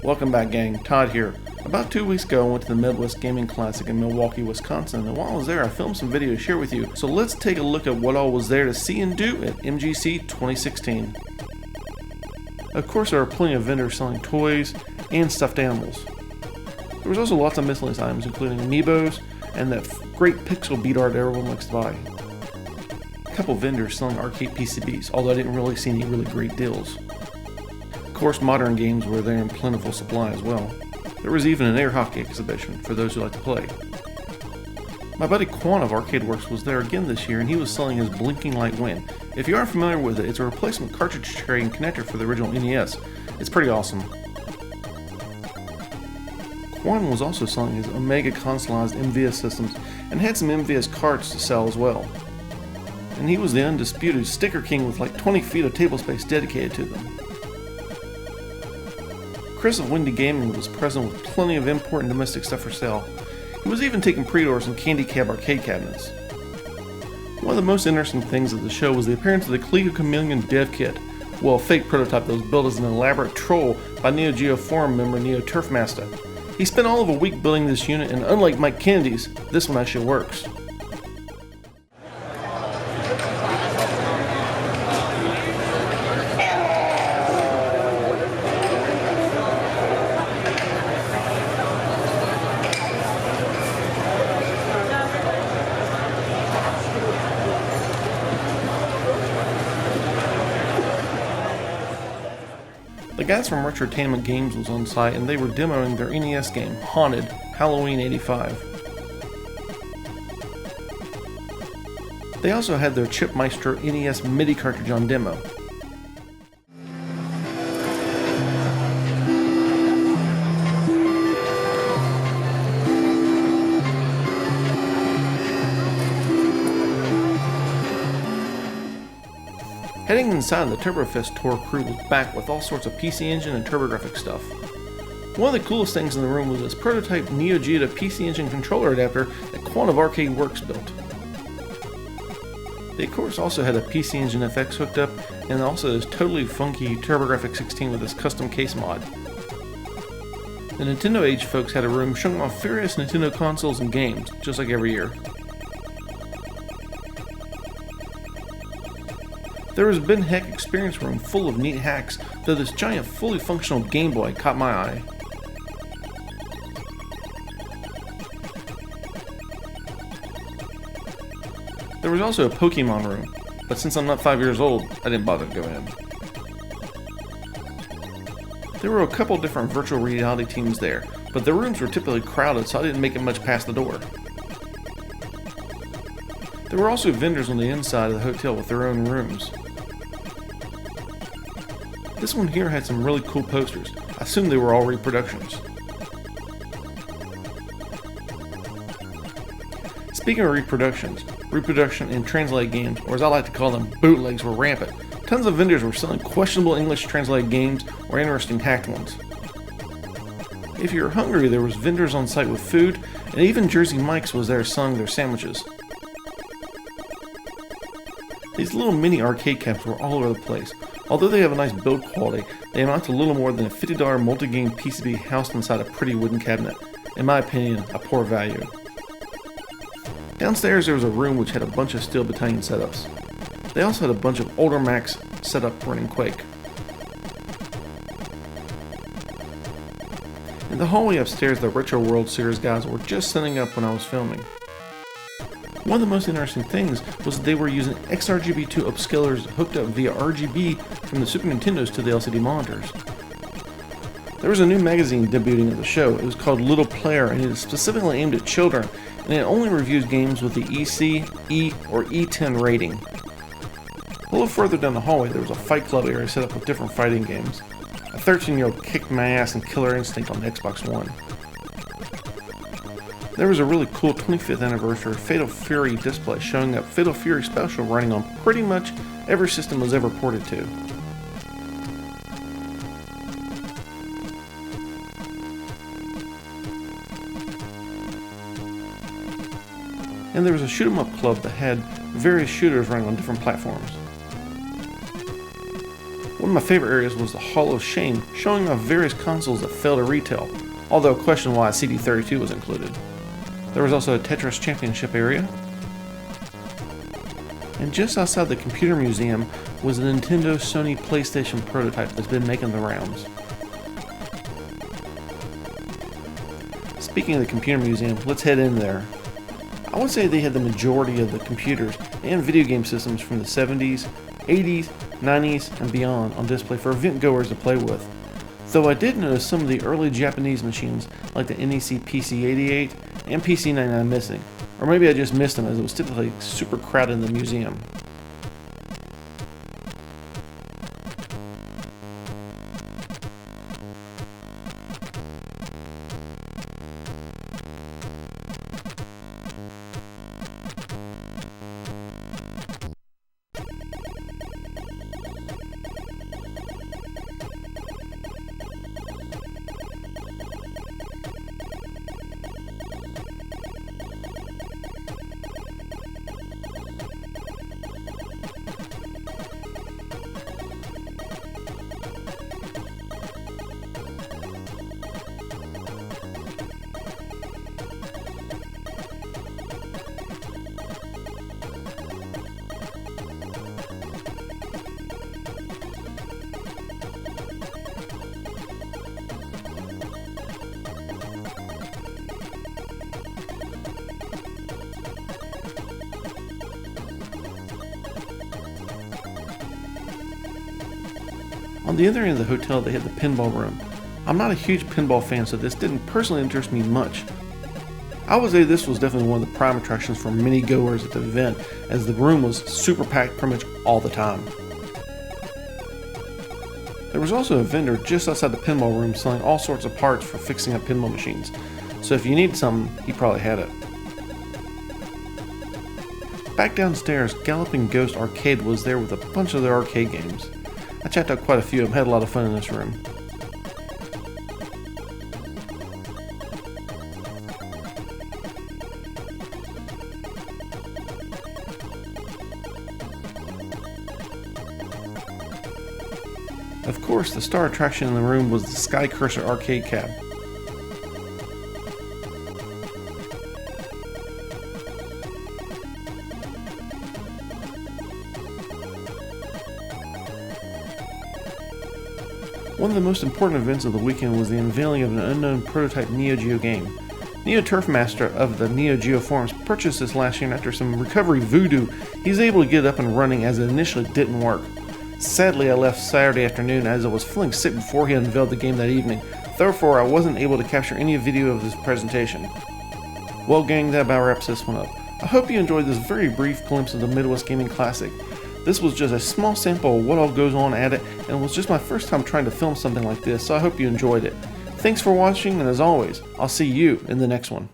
Welcome back, gang. Todd here. About 2 weeks ago, I went to the Midwest Gaming Classic in Milwaukee, Wisconsin, and while I was there, I filmed some videos to share with you. So let's take a look at what all was there to see and do at MGC 2016. Of course, there are plenty of vendors selling toys and stuffed animals. There was also lots of miscellaneous items, including amiibos and that great pixel beat art everyone likes to buy. A couple vendors selling arcade PCBs, although I didn't really see any really great deals. Of course, modern games were there in plentiful supply as well. There was even an air hockey exhibition for those who like to play. My buddy Quan of Arcade Works was there again this year, and he was selling his Blinking Light Win. If you aren't familiar with it, it's a replacement cartridge tray and connector for the original NES. It's pretty awesome. Quan was also selling his Omega consoleized MVS systems and had some MVS carts to sell as well. And he was the undisputed sticker king with like 20 feet of table space dedicated to them. Chris of Windy Gaming was present with plenty of import and domestic stuff for sale. He was even taking pre-orders on Candy Cab arcade cabinets. One of the most interesting things at the show was the appearance of the Clico Chameleon dev kit. Well, a fake prototype that was built as an elaborate troll by Neo Geo forum member Neo Turfmaster. He spent all of a week building this unit, and unlike Mike Kennedy's, this one actually works. The guys from Retrotainment Games was on site, and they were demoing their NES game, Haunted, Halloween '85. They also had their Chip Maestro NES MIDI cartridge on demo. Heading inside, the TurboFest tour crew was back with all sorts of PC Engine and TurboGrafx stuff. One of the coolest things in the room was this prototype Neo Geo to PC Engine controller adapter that Quan of Arcade Works built. They of course also had a PC Engine FX hooked up, and also this totally funky TurboGrafx 16 with this custom case mod. The Nintendo Age folks had a room showing off various Nintendo consoles and games, just like every year. There was a Ben Heck experience room full of neat hacks, though this giant fully functional Game Boy caught my eye. There was also a Pokemon room, but since I'm not 5 years old, I didn't bother to go in. There were a couple different virtual reality teams there, but the rooms were typically crowded, so I didn't make it much past the door. There were also vendors on the inside of the hotel with their own rooms. This one here had some really cool posters. I assume they were all reproductions. Speaking of reproductions, reproduction and translate games, or as I like to call them, bootlegs, were rampant. Tons of vendors were selling questionable English translated games or interesting hacked ones. If you were hungry, there was vendors on site with food, and even Jersey Mike's was there selling their sandwiches. These little mini arcade caps were all over the place. Although they have a nice build quality, they amount to little more than a $50 multi-game PCB housed inside a pretty wooden cabinet. In my opinion, a poor value. Downstairs there was a room which had a bunch of Steel Battalion setups. They also had a bunch of older Macs set up running Quake. In the hallway upstairs, the Retro World Series guys were just setting up when I was filming. One of the most interesting things was that they were using XRGB2 upscalers hooked up via RGB from the Super Nintendos to the LCD monitors. There was a new magazine debuting at the show. It was called Little Player, and it is specifically aimed at children, and it only reviews games with the EC, E, or E10 rating. A little further down the hallway, there was a Fight Club area set up with different fighting games. A 13-year-old kicked my ass in Killer Instinct on the Xbox One. There was a really cool 25th anniversary Fatal Fury display showing up Fatal Fury Special running on pretty much every system it was ever ported to. And there was a shoot 'em up club that had various shooters running on different platforms. One One of my favorite areas was the Hall of Shame, showing off various consoles that failed at retail, although question why a CD32 was included. There was also a Tetris Championship area. And just outside the Computer Museum was a Nintendo Sony PlayStation prototype that's been making the rounds. Speaking of the Computer Museum, let's head in there. I would say they had the majority of the computers and video game systems from the 70s, 80s, 90s, and beyond on display for event goers to play with. Though I did notice some of the early Japanese machines like the NEC PC-88 and PC-99 missing, or maybe I just missed them as it was typically super crowded in the museum. On the other end of the hotel, they had the pinball room. I'm not a huge pinball fan, so this didn't personally interest me much. I would say this was definitely one of the prime attractions for many goers at the event, as the room was super packed pretty much all the time. There was also a vendor just outside the pinball room selling all sorts of parts for fixing up pinball machines, so if you needed something, he probably had it. Back downstairs, Galloping Ghost Arcade was there with a bunch of their arcade games. I checked out quite a few of them, had a lot of fun in this room. Of course, the star attraction in the room was the Sky Cursor arcade cab. One of the most important events of the weekend was the unveiling of an unknown prototype Neo Geo game. Neo Turfmaster of the Neo Geo forums purchased this last year, and after some recovery voodoo, he's able to get it up and running as it initially didn't work. Sadly, I left Saturday afternoon as I was feeling sick before he unveiled the game that evening, therefore I wasn't able to capture any video of this presentation. Well gang, that about wraps this one up. I hope you enjoyed this very brief glimpse of the Midwest Gaming Classic. This was just a small sample of what all goes on at it, and it was just my first time trying to film something like this, so I hope you enjoyed it. Thanks for watching, and as always, I'll see you in the next one.